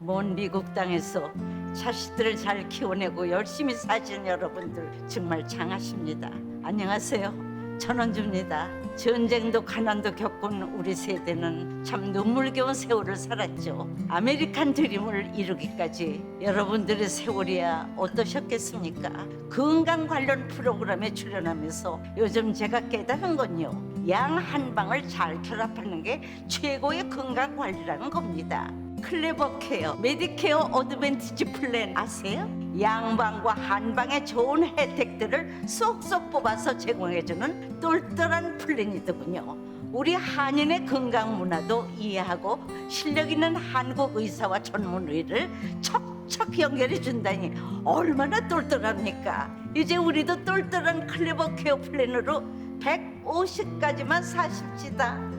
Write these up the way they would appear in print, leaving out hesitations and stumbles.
먼 미국 땅에서 자식들을 잘 키워내고 열심히 사신 여러분들 정말 장하십니다. 안녕하세요. 전원주입니다. 전쟁도 가난도 겪은 우리 세대는 참 눈물겨운 세월을 살았죠. 아메리칸 드림을 이루기까지 여러분들의 세월이야 어떠셨겠습니까? 건강 관련 프로그램에 출연하면서 요즘 제가 깨달은 건요, 양 한 방을 잘 결합하는 게 최고의 건강 관리라는 겁니다. 클레버 케어, 메디케어 어드밴티지 플랜 아세요? 양방과 한방의 좋은 혜택들을 쏙쏙 뽑아서 제공해주는 똘똘한 플랜이더군요. 우리 한인의 건강 문화도 이해하고 실력 있는 한국 의사와 전문의를 척척 연결해 준다니 얼마나 똘똘합니까? 이제 우리도 똘똘한 클레버 케어 플랜으로 150까지만 사십시다.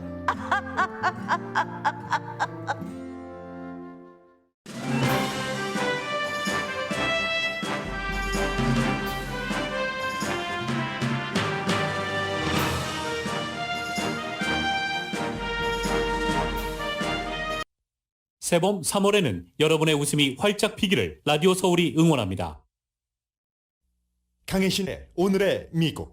새봄 3월에는 여러분의 웃음이 활짝 피기를 라디오 서울이 응원합니다. 강혜신의 오늘의 미국.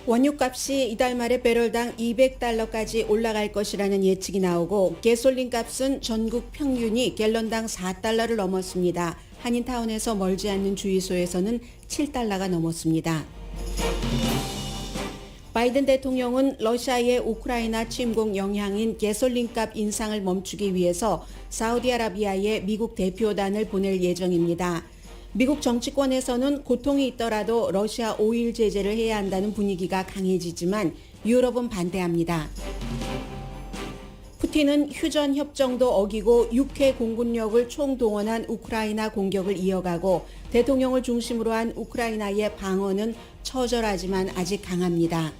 원유값이 이달 말에 배럴당 $200까지 올라갈 것이라는 예측이 나오고 가솔린 값은 전국 평균이 갤런당 $4를 넘었습니다. 한인타운에서 멀지 않는 주유소에서는 $7가 넘었습니다. 바이든 대통령은 러시아의 우크라이나 침공 영향인 가솔린값 인상을 멈추기 위해서 사우디아라비아에 미국 대표단을 보낼 예정입니다. 미국 정치권에서는 고통이 있더라도 러시아 오일 제재를 해야 한다는 분위기가 강해지지만 유럽은 반대합니다. 푸틴은 휴전 협정도 어기고 육해 공군력을 총동원한 우크라이나 공격을 이어가고 대통령을 중심으로 한 우크라이나의 방어는 처절하지만 아직 강합니다.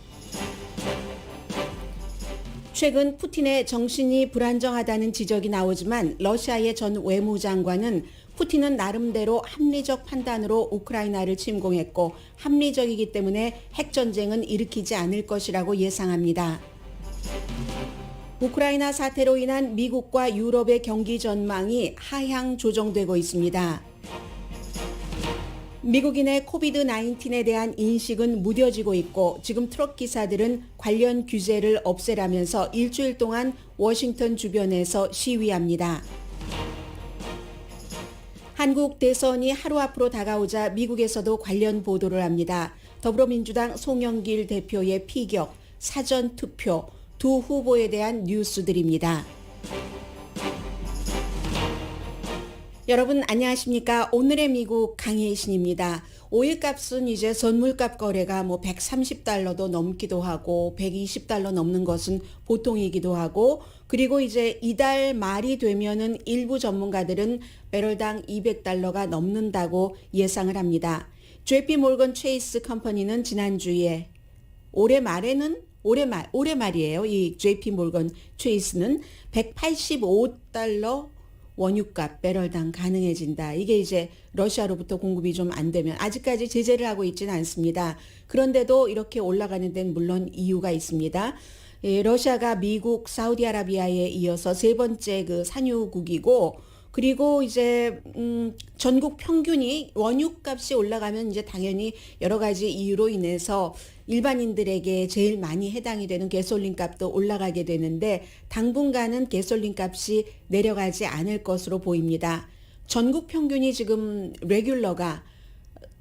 최근 푸틴의 정신이 불안정하다는 지적이 나오지만 러시아의 전 외무장관은 푸틴은 나름대로 합리적 판단으로 우크라이나를 침공했고 합리적이기 때문에 핵전쟁은 일으키지 않을 것이라고 예상합니다. 우크라이나 사태로 인한 미국과 유럽의 경기 전망이 하향 조정되고 있습니다. 미국인의 코비드-19에 대한 인식은 무뎌지고 있고 지금 트럭 기사들은 관련 규제를 없애라면서 일주일 동안 워싱턴 주변에서 시위합니다. 한국 대선이 하루 앞으로 다가오자 미국에서도 관련 보도를 합니다. 더불어민주당 송영길 대표의 피격, 사전투표, 두 후보에 대한 뉴스들입니다. 여러분 안녕하십니까? 오늘의 미국 강혜신입니다. 오일값은 이제 선물값 거래가 $130도 넘기도 하고 $120 넘는 것은 보통이기도 하고 그리고 이제 이달 말이 되면은 일부 전문가들은 배럴당 $200가 넘는다고 예상을 합니다. JP 모건 체이스 컴퍼니는 지난주에 올해 말이에요. 이 JP 모건 체이스는 $185 원유값 배럴당 가능해진다. 이게 이제 러시아로부터 공급이 좀 안 되면 아직까지 제재를 하고 있지는 않습니다. 그런데도 이렇게 올라가는 데는 물론 이유가 있습니다. 러시아가 미국, 사우디아라비아에 이어서 세 번째 그 산유국이고 그리고 이제 전국 평균이 원유값이 올라가면 이제 당연히 여러 가지 이유로 인해서 일반인들에게 제일 많이 해당이 되는 가솔린 값도 올라가게 되는데 당분간은 가솔린 값이 내려가지 않을 것으로 보입니다. 전국 평균이 지금 레귤러가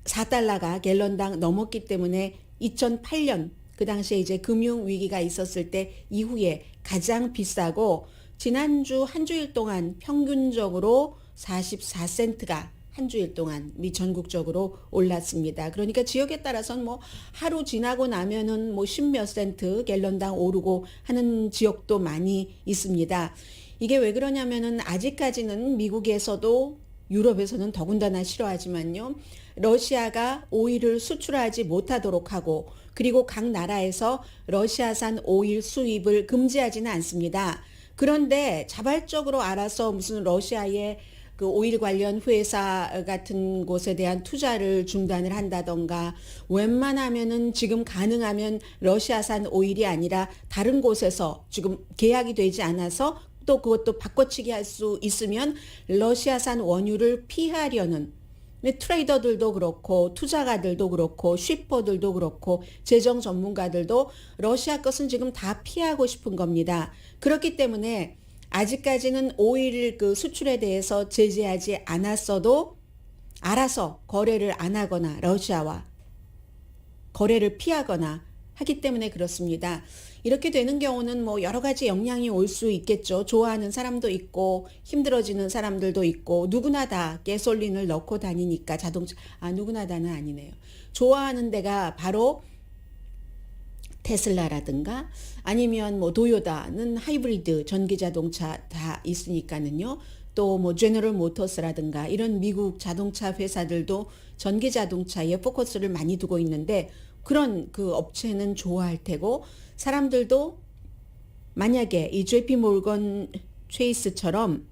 $4가 갤런당 넘었기 때문에 2008년 그 당시에 이제 금융 위기가 있었을 때 이후에 가장 비싸고 지난주 한 주일 동안 평균적으로 44센트가 한 주일 동안 미 전국적으로 올랐습니다. 그러니까 지역에 따라서는 하루 지나고 나면은 10몇 센트 갤런당 오르고 하는 지역도 많이 있습니다. 이게 왜 그러냐면은 아직까지는 미국에서도 유럽에서는 더군다나 싫어하지만요. 러시아가 오일을 수출하지 못하도록 하고 그리고 각 나라에서 러시아산 오일 수입을 금지하지는 않습니다. 그런데 자발적으로 알아서 무슨 러시아의 그 오일 관련 회사 같은 곳에 대한 투자를 중단을 한다던가 웬만하면은 지금 가능하면 러시아산 오일이 아니라 다른 곳에서 지금 계약이 되지 않아서 또 그것도 바꿔치기 할 수 있으면 러시아산 원유를 피하려는 트레이더들도 그렇고 투자가들도 그렇고 쉬퍼들도 그렇고 재정 전문가들도 러시아 것은 지금 다 피하고 싶은 겁니다. 그렇기 때문에 아직까지는 오일 그 수출에 대해서 제재하지 않았어도 알아서 거래를 안 하거나 러시아와 거래를 피하거나 하기 때문에 그렇습니다. 이렇게 되는 경우는 뭐 여러 가지 영향이 올 수 있겠죠. 좋아하는 사람도 있고 힘들어지는 사람들도 있고 누구나 다 가솔린을 넣고 다니니까 자동차 누구나 다는 아니네요. 좋아하는 데가 바로 테슬라라든가 아니면 뭐 도요타는 하이브리드 전기 자동차 다 있으니까는요. 또 뭐 제너럴 모터스라든가 이런 미국 자동차 회사들도 전기 자동차에 포커스를 많이 두고 있는데 그런 그 업체는 좋아할 테고 사람들도 만약에 이 JP 모건 체이스처럼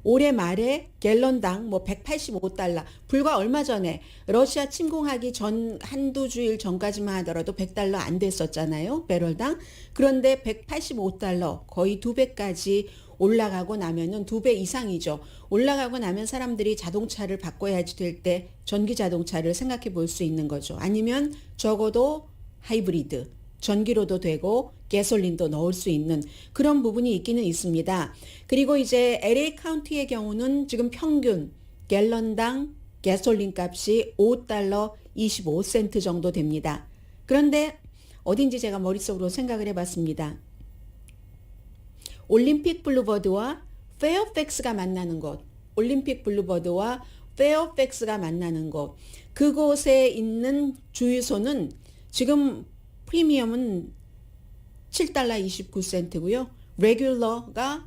올해 말에 갤런당 뭐 185달러 불과 얼마 전에 러시아 침공하기 전 한두 주일 전까지만 하더라도 100달러 안 됐었잖아요. 배럴당. 그런데 185달러 거의 2배까지 올라가고 나면은 2배 이상이죠. 올라가고 나면 사람들이 자동차를 바꿔야지 될 때 전기 자동차를 생각해 볼 수 있는 거죠. 아니면 적어도 하이브리드 전기로도 되고 가솔린도 넣을 수 있는 그런 부분이 있기는 있습니다. 그리고 이제 LA 카운티의 경우는 지금 평균 갤런당 가솔린 값이 5달러 25센트 정도 됩니다. 그런데 어딘지 제가 머릿속으로 생각을 해봤습니다. 올림픽 블루버드와 페어팩스가 만나는 곳, 올림픽 블루버드와 페어팩스가 만나는 곳, 그곳에 있는 주유소는 지금 프리미엄은 7달러 29센트고요. 레귤러가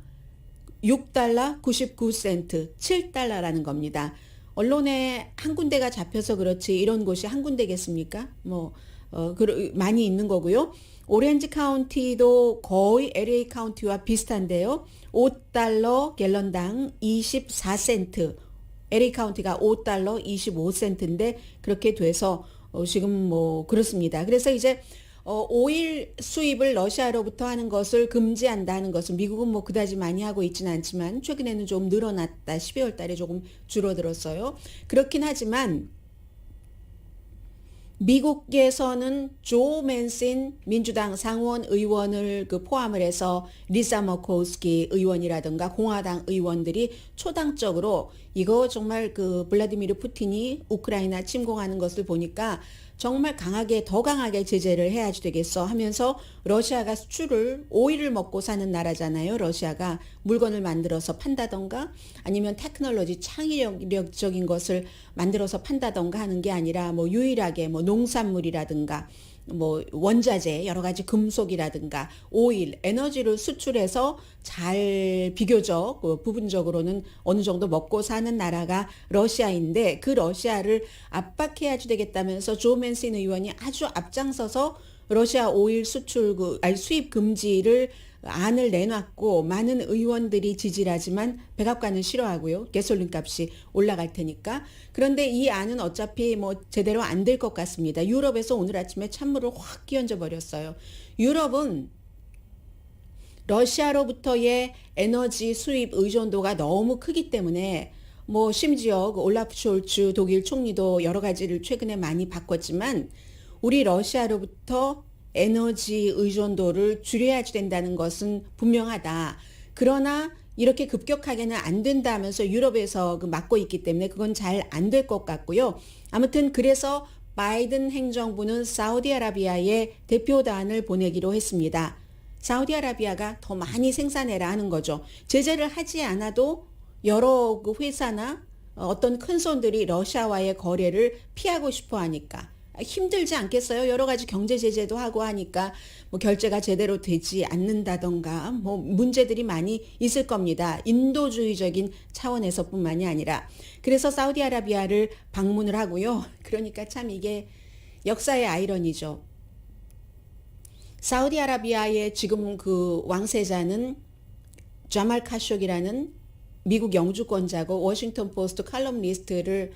6달러 99센트, 7달러라는 겁니다. 언론에 한 군데가 잡혀서 그렇지 이런 곳이 한 군데겠습니까? 많이 있는 거고요. 오렌지 카운티도 거의 LA 카운티와 비슷한데요. 5달러 갤런당 24센트. LA 카운티가 5달러 25센트인데 그렇게 돼서 지금 뭐 그렇습니다. 그래서 이제 오일 수입을 러시아로부터 하는 것을 금지한다는 것은 미국은 뭐 그다지 많이 하고 있지는 않지만 최근에는 좀 늘어났다. 12월 달에 조금 줄어들었어요. 그렇긴 하지만 미국에서는 조 맨신 민주당 상원 의원을 포함을 해서 리사 머코스키 의원이라든가 공화당 의원들이 초당적으로 이거 정말 블라디미르 푸틴이 우크라이나 침공하는 것을 보니까 정말 더 강하게 제재를 해야지 되겠어 하면서 러시아가 수출을 오일을 먹고 사는 나라잖아요. 러시아가 물건을 만들어서 판다던가 아니면 테크놀로지 창의력적인 것을 만들어서 판다던가 하는 게 아니라 유일하게 농산물이라든가 원자재 여러 가지 금속이라든가 오일 에너지를 수출해서 잘 비교적 부분적으로는 어느 정도 먹고 사는 나라가 러시아인데 그 러시아를 압박해야지 되겠다면서 조 맨신 의원이 아주 앞장서서 러시아 오일 수입 금지를 안을 내놨고 많은 의원들이 지지를 하지만 백악관은 싫어하고요. 가솔린 값이 올라갈 테니까. 그런데 이 안은 어차피 제대로 안 될 것 같습니다. 유럽에서 오늘 아침에 찬물을 확 끼얹어 버렸어요. 유럽은 러시아로부터의 에너지 수입 의존도가 너무 크기 때문에 심지어 올라프 숄츠 독일 총리도 여러 가지를 최근에 많이 바꿨지만 우리 러시아로부터 에너지 의존도를 줄여야지 된다는 것은 분명하다. 그러나 이렇게 급격하게는 안 된다면서 유럽에서 막고 있기 때문에 그건 잘 안 될 것 같고요. 아무튼 그래서 바이든 행정부는 사우디아라비아에 대표단을 보내기로 했습니다. 사우디아라비아가 더 많이 생산해라 하는 거죠. 제재를 하지 않아도 여러 회사나 어떤 큰 손들이 러시아와의 거래를 피하고 싶어 하니까 힘들지 않겠어요? 여러 가지 경제 제재도 하고 하니까 뭐 결제가 제대로 되지 않는다던가 뭐 문제들이 많이 있을 겁니다. 인도주의적인 차원에서뿐만이 아니라. 그래서 사우디아라비아를 방문을 하고요. 그러니까 참 이게 역사의 아이러니죠. 사우디아라비아의 지금 그 왕세자는 자말 카쇼기라는 미국 영주권자고 워싱턴 포스트 칼럼니스트를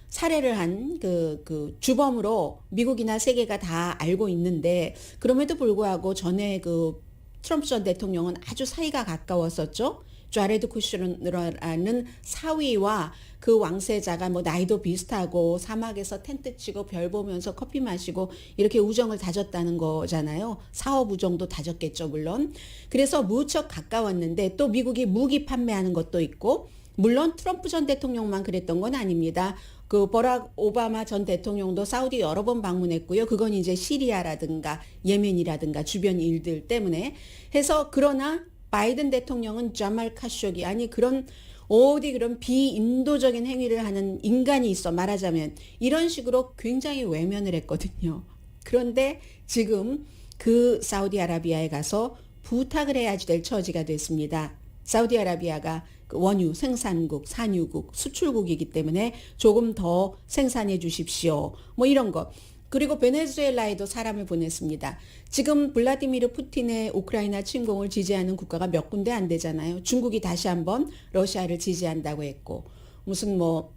살해를 한 그 주범으로 미국이나 세계가 다 알고 있는데, 그럼에도 불구하고 전에 그 트럼프 전 대통령은 아주 사이가 가까웠었죠. 자레드 쿠슈너라는 사위와 그 왕세자가 뭐 나이도 비슷하고 사막에서 텐트 치고 별 보면서 커피 마시고 이렇게 우정을 다졌다는 거잖아요. 사업 우정도 다졌겠죠, 물론. 그래서 무척 가까웠는데 또 미국이 무기 판매하는 것도 있고, 물론 트럼프 전 대통령만 그랬던 건 아닙니다. 그 버락 오바마 전 대통령도 사우디 여러 번 방문했고요. 그건 이제 시리아라든가 예멘이라든가 주변 일들 때문에 해서, 그러나 바이든 대통령은 자말 카쇼기, 아니 그런 어디 그런 비인도적인 행위를 하는 인간이 있어, 말하자면 이런 식으로 굉장히 외면을 했거든요. 그런데 지금 그 사우디아라비아에 가서 부탁을 해야지 될 처지가 됐습니다. 사우디아라비아가 그 원유 생산국, 산유국, 수출국이기 때문에 조금 더 생산해 주십시오. 뭐 이런 거. 그리고 베네수엘라에도 사람을 보냈습니다. 지금 블라디미르 푸틴의 우크라이나 침공을 지지하는 국가가 몇 군데 안 되잖아요. 중국이 다시 한번 러시아를 지지한다고 했고, 무슨 뭐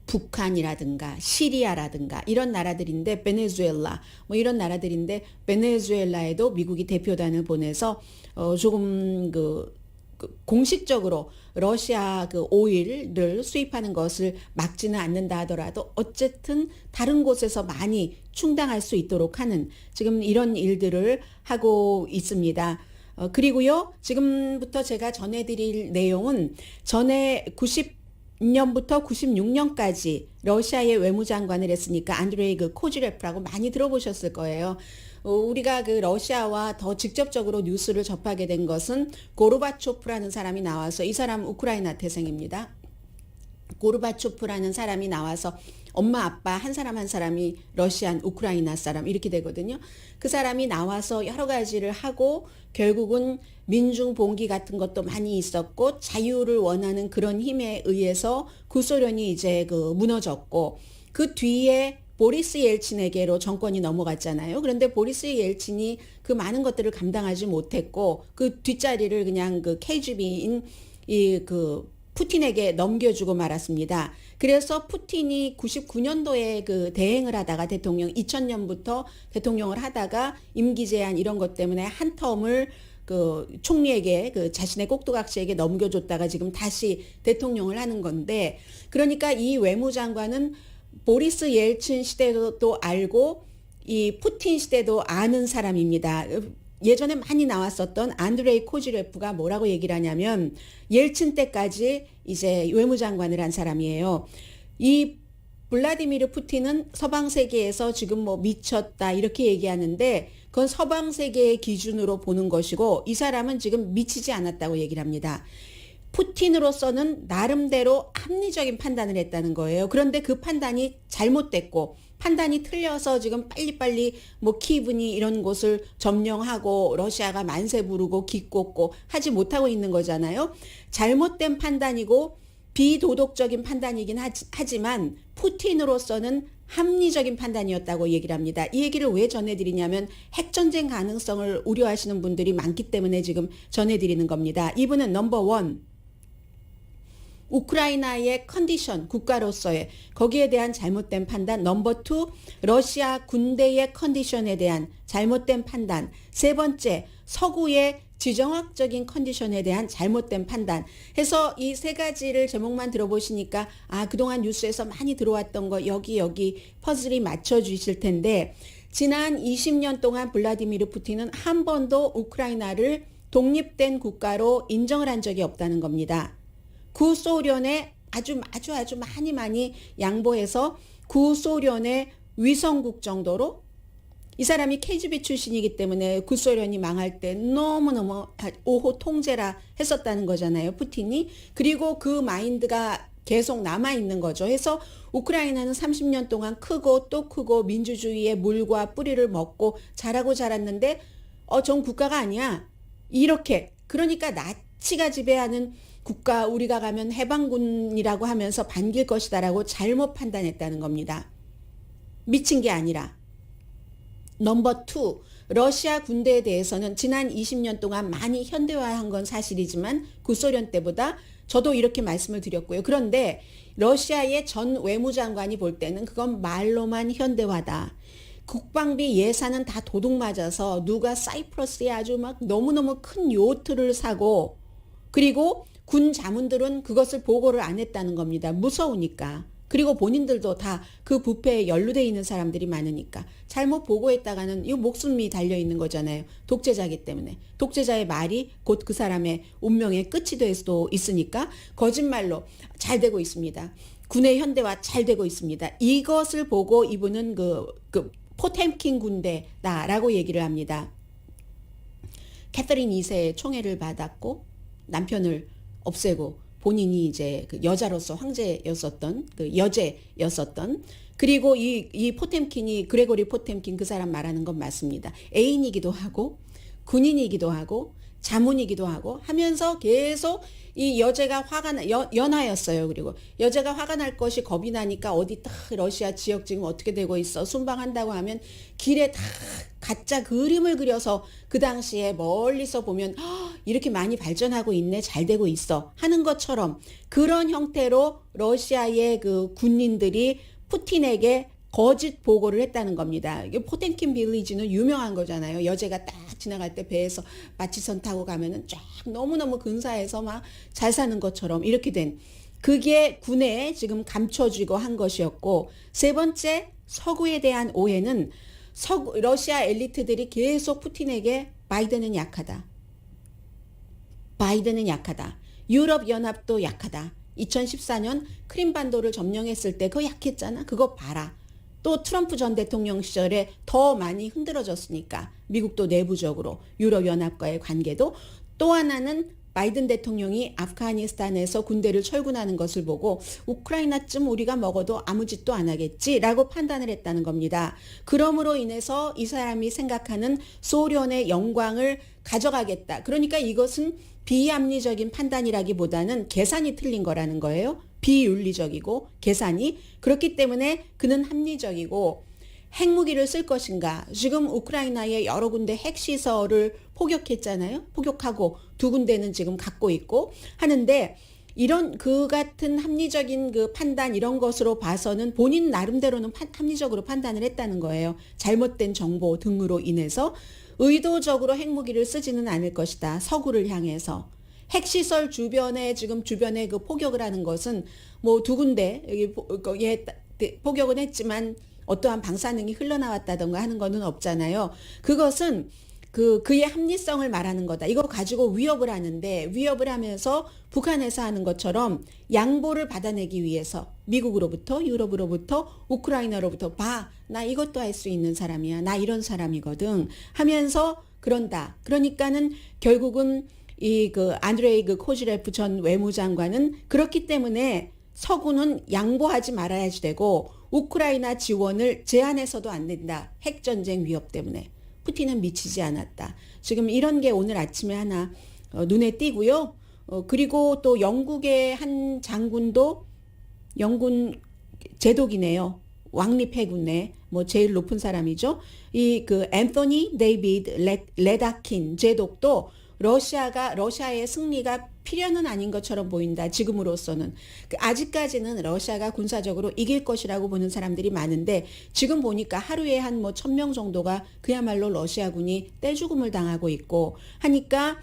북한이라든가 시리아라든가 이런 나라들인데, 베네수엘라 뭐 이런 나라들인데, 베네수엘라에도 미국이 대표단을 보내서 조금 공식적으로 러시아 그 오일을 수입하는 것을 막지는 않는다 하더라도 어쨌든 다른 곳에서 많이 충당할 수 있도록 하는 지금 이런 일들을 하고 있습니다. 그리고요, 지금부터 제가 전해드릴 내용은 전에 90년부터 96년까지 러시아의 외무장관을 했으니까 안드레이 그 코지레프라고 많이 들어보셨을 거예요. 우리가 그 러시아와 더 직접적으로 뉴스를 접하게 된 것은 고르바초프라는 사람이 나와서, 이 사람 우크라이나 태생입니다. 고르바초프라는 사람이 나와서 엄마 아빠 한 사람 한 사람이 러시안 우크라이나 사람 이렇게 되거든요. 그 사람이 나와서 여러 가지를 하고 결국은 민중 봉기 같은 것도 많이 있었고, 자유를 원하는 그런 힘에 의해서 구소련이 이제 그 무너졌고, 그 뒤에 보리스 옐친에게로 정권이 넘어갔잖아요. 그런데 보리스 옐친이 그 많은 것들을 감당하지 못했고, 그 뒷자리를 그냥 그 KGB인 이 그 푸틴에게 넘겨주고 말았습니다. 그래서 푸틴이 99년도에 그 대행을 하다가 대통령 2000년부터 대통령을 하다가 임기 제한 이런 것 때문에 한 텀을 그 총리에게, 그 자신의 꼭두각시에게 넘겨줬다가 지금 다시 대통령을 하는 건데, 그러니까 이 외무장관은 보리스 옐친 시대도 또 알고 이 푸틴 시대도 아는 사람입니다. 예전에 많이 나왔었던 안드레이 코지레프가 뭐라고 얘기를 하냐면, 옐친 때까지 이제 외무장관을 한 사람이에요. 이 블라디미르 푸틴은 서방 세계에서 지금 뭐 미쳤다 이렇게 얘기하는데, 그건 서방 세계의 기준으로 보는 것이고, 이 사람은 지금 미치지 않았다고 얘기를 합니다. 푸틴으로서는 나름대로 합리적인 판단을 했다는 거예요. 그런데 그 판단이 잘못됐고, 판단이 틀려서 지금 빨리빨리 뭐 키브니 이런 곳을 점령하고 러시아가 만세 부르고 기꽂고 하지 못하고 있는 거잖아요. 잘못된 판단이고 비도덕적인 판단이긴 하지만 푸틴으로서는 합리적인 판단이었다고 얘기를 합니다. 이 얘기를 왜 전해드리냐면, 핵전쟁 가능성을 우려하시는 분들이 많기 때문에 지금 전해드리는 겁니다. 이분은 넘버 원, 우크라이나의 컨디션, 국가로서의 거기에 대한 잘못된 판단. 넘버 투, 러시아 군대의 컨디션에 대한 잘못된 판단. 세 번째, 서구의 지정학적인 컨디션에 대한 잘못된 판단 해서 이 세 가지를 제목만 들어보시니까, 아, 그동안 뉴스에서 많이 들어왔던 거 여기 퍼즐이 맞춰주실 텐데, 지난 20년 동안 블라디미르 푸틴은 한 번도 우크라이나를 독립된 국가로 인정을 한 적이 없다는 겁니다. 구소련에 아주 많이 양보해서 구소련의 위성국 정도로, 이 사람이 KGB 출신이기 때문에 구소련이 망할 때 너무너무 5호 통제라 했었다는 거잖아요, 푸틴이. 그리고 그 마인드가 계속 남아있는 거죠. 해서 우크라이나는 30년 동안 크고 또 크고 민주주의의 물과 뿌리를 먹고 자라고 자랐는데 전 국가가 아니야. 이렇게. 그러니까 나치가 지배하는 국가 우리가 가면 해방군이라고 하면서 반길 것이다라고 잘못 판단했다는 겁니다. 미친 게 아니라. 넘버 2. 러시아 군대에 대해서는 지난 20년 동안 많이 현대화한 건 사실이지만 구소련 때보다 저도 이렇게 말씀을 드렸고요. 그런데 러시아의 전 외무장관이 볼 때는 그건 말로만 현대화다. 국방비 예산은 다 도둑맞아서 누가 사이프러스에 아주 막 너무너무 큰 요트를 사고 그리고 군 자문들은 그것을 보고를 안 했다는 겁니다. 무서우니까. 그리고 본인들도 다 그 부패에 연루돼 있는 사람들이 많으니까 잘못 보고했다가는 이 목숨이 달려 있는 거잖아요. 독재자이기 때문에. 독재자의 말이 곧 그 사람의 운명의 끝이 될 수도 있으니까 거짓말로 잘 되고 있습니다. 군의 현대화 잘 되고 있습니다. 이것을 보고 이분은 그 포템킨 군대다라고 얘기를 합니다. 캐서린 2세의 총애를 받았고 남편을 없애고 본인이 이제 그 여자로서 황제였었던 그 여제였었던 그리고 이 포템킨이 그레고리 포템킨 그 사람 말하는 건 맞습니다. 애인이기도 하고 군인이기도 하고 자문이기도 하고 하면서 계속 이 여제가 연하였어요. 그리고 여제가 화가 날 것이 겁이 나니까 어디 딱 러시아 지역 지금 어떻게 되고 있어 순방한다고 하면 길에 다 가짜 그림을 그려서 그 당시에 멀리서 보면 이렇게 많이 발전하고 있네 잘 되고 있어 하는 것처럼 그런 형태로 러시아의 그 군인들이 푸틴에게 거짓 보고를 했다는 겁니다. 이게 포템킨 빌리지는 유명한 거잖아요. 여제가 딱 지나갈 때 배에서 마치선 타고 가면은 쫙 너무너무 근사해서 막 잘 사는 것처럼 이렇게 된 그게 군에 지금 감춰지고 한 것이었고 세 번째 서구에 대한 오해는 러시아 엘리트들이 계속 푸틴에게 바이든은 약하다. 바이든은 약하다. 유럽연합도 약하다. 2014년 크림반도를 점령했을 때 그거 약했잖아. 그거 봐라. 또 트럼프 전 대통령 시절에 더 많이 흔들어졌으니까 미국도 내부적으로 유럽연합과의 관계도 또 하나는 바이든 대통령이 아프가니스탄에서 군대를 철군하는 것을 보고 우크라이나쯤 우리가 먹어도 아무 짓도 안 하겠지라고 판단을 했다는 겁니다. 그러므로 인해서 이 사람이 생각하는 소련의 영광을 가져가겠다. 그러니까 이것은 비합리적인 판단이라기보다는 계산이 틀린 거라는 거예요. 비윤리적이고 계산이. 그렇기 때문에 그는 합리적이고 핵무기를 쓸 것인가. 지금 우크라이나의 여러 군데 핵시설을 포격했잖아요. 포격하고 두 군데는 지금 갖고 있고 하는데 이런 그 같은 합리적인 그 판단 이런 것으로 봐서는 본인 나름대로는 합리적으로 판단을 했다는 거예요. 잘못된 정보 등으로 인해서 의도적으로 핵무기를 쓰지는 않을 것이다. 서구를 향해서. 핵시설 주변에 지금 주변에 그 포격을 하는 것은 뭐 두 군데 포격은 했지만 어떠한 방사능이 흘러나왔다던가 하는 거는 없잖아요. 그것은 그의 합리성을 말하는 거다. 이거 가지고 위협을 하는데 위협을 하면서 북한에서 하는 것처럼 양보를 받아내기 위해서 미국으로부터 유럽으로부터 우크라이나로부터 봐. 나 이것도 할 수 있는 사람이야. 나 이런 사람이거든. 하면서 그런다. 그러니까는 결국은 안드레이 코즈레프 전 외무장관은 그렇기 때문에 서구는 양보하지 말아야지 되고 우크라이나 지원을 제한해서도 안 된다. 핵전쟁 위협 때문에. 푸틴은 미치지 않았다. 지금 이런 게 오늘 아침에 하나 눈에 띄고요. 그리고 또 영국의 한 장군도 영군 제독이네요. 왕립 해군의 뭐 제일 높은 사람이죠. 앤토니 데이비드 레다킨 제독도 러시아의 승리가 필연은 아닌 것처럼 보인다. 지금으로서는. 아직까지는 러시아가 군사적으로 이길 것이라고 보는 사람들이 많은데 지금 보니까 하루에 한 1000명 정도가 그야말로 러시아군이 떼죽음을 당하고 있고 하니까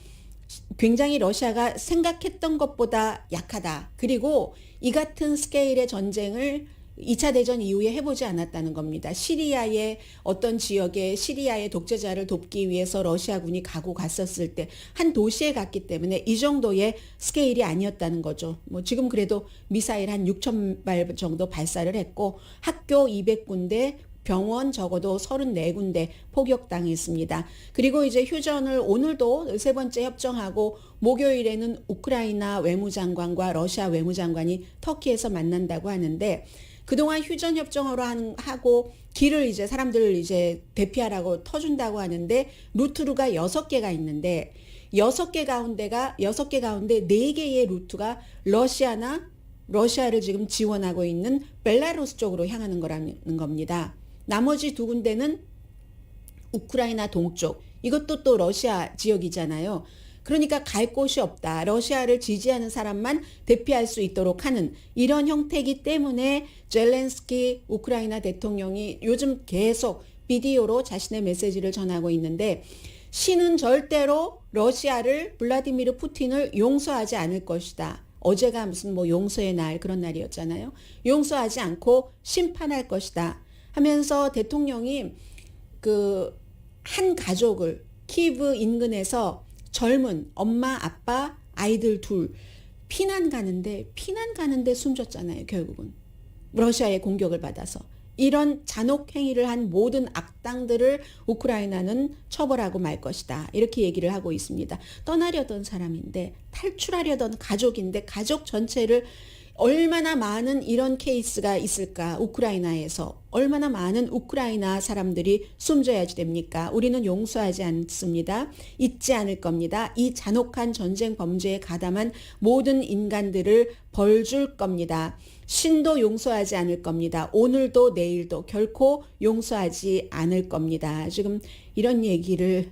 굉장히 러시아가 생각했던 것보다 약하다. 그리고 이 같은 스케일의 전쟁을 2차 대전 이후에 해보지 않았다는 겁니다. 시리아의 어떤 지역에 시리아의 독재자를 돕기 위해서 러시아군이 가고 갔었을 때 한 도시에 갔기 때문에 이 정도의 스케일이 아니었다는 거죠. 뭐 지금 그래도 미사일 한 6,000발 정도 발사를 했고 학교 200군데 병원 적어도 34군데 포격당했습니다. 그리고 이제 휴전을 오늘도 세 번째 협정하고 목요일에는 우크라이나 외무장관과 러시아 외무장관이 터키에서 만난다고 하는데 그동안 휴전 협정으로 하고 길을 이제 사람들을 이제 대피하라고 터준다고 하는데 루트가 6개가 있는데 6개 가운데 4개의 루트가 러시아를 지금 지원하고 있는 벨라루스 쪽으로 향하는 거라는 겁니다. 나머지 2군데는 우크라이나 동쪽, 이것도 또 러시아 지역이잖아요. 그러니까 갈 곳이 없다. 러시아를 지지하는 사람만 대피할 수 있도록 하는 이런 형태이기 때문에 젤렌스키 우크라이나 대통령이 요즘 계속 비디오로 자신의 메시지를 전하고 있는데 신은 절대로 러시아를 블라디미르 푸틴을 용서하지 않을 것이다. 어제가 무슨 뭐 용서의 날 그런 날이었잖아요. 용서하지 않고 심판할 것이다 하면서 대통령이 그 한 가족을 키브 인근에서 젊은 엄마 아빠 아이들 둘 피난 가는데 숨졌잖아요. 결국은 러시아의 공격을 받아서. 이런 잔혹 행위를 한 모든 악당들을 우크라이나는 처벌하고 말 것이다. 이렇게 얘기를 하고 있습니다. 떠나려던 사람인데 탈출하려던 가족인데 가족 전체를 얼마나 많은 이런 케이스가 있을까? 우크라이나에서 얼마나 많은 우크라이나 사람들이 숨져야지 됩니까? 우리는 용서하지 않습니다. 잊지 않을 겁니다. 이 잔혹한 전쟁 범죄에 가담한 모든 인간들을 벌 줄 겁니다. 신도 용서하지 않을 겁니다. 오늘도 내일도 결코 용서하지 않을 겁니다. 지금 이런 얘기를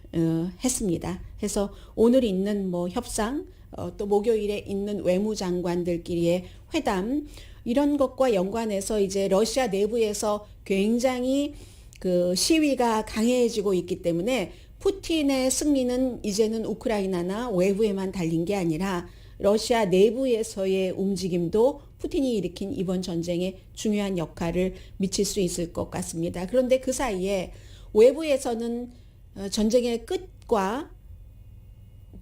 했습니다. 해서 오늘 있는 뭐 협상 또 목요일에 있는 외무장관들끼리의 회담 이런 것과 연관해서 이제 러시아 내부에서 굉장히 그 시위가 강해지고 있기 때문에 푸틴의 승리는 이제는 우크라이나나 외부에만 달린 게 아니라 러시아 내부에서의 움직임도 푸틴이 일으킨 이번 전쟁에 중요한 역할을 미칠 수 있을 것 같습니다. 그런데 그 사이에 외부에서는 전쟁의 끝과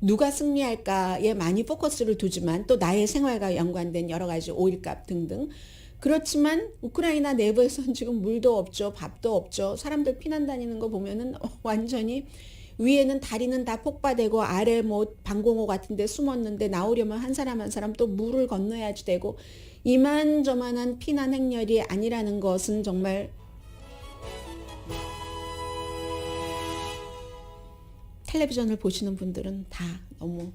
누가 승리할까에 많이 포커스를 두지만 또 나의 생활과 연관된 여러 가지 오일값 등등. 그렇지만 우크라이나 내부에서는 지금 물도 없죠. 밥도 없죠. 사람들 피난 다니는 거 보면은 완전히 위에는 다리는 다 폭파되고 아래 뭐 방공호 같은 데 숨었는데 나오려면 한 사람 한 사람 또 물을 건너야지 되고 이만저만한 피난 행렬이 아니라는 것은 정말 텔레비전을 보시는 분들은 다 너무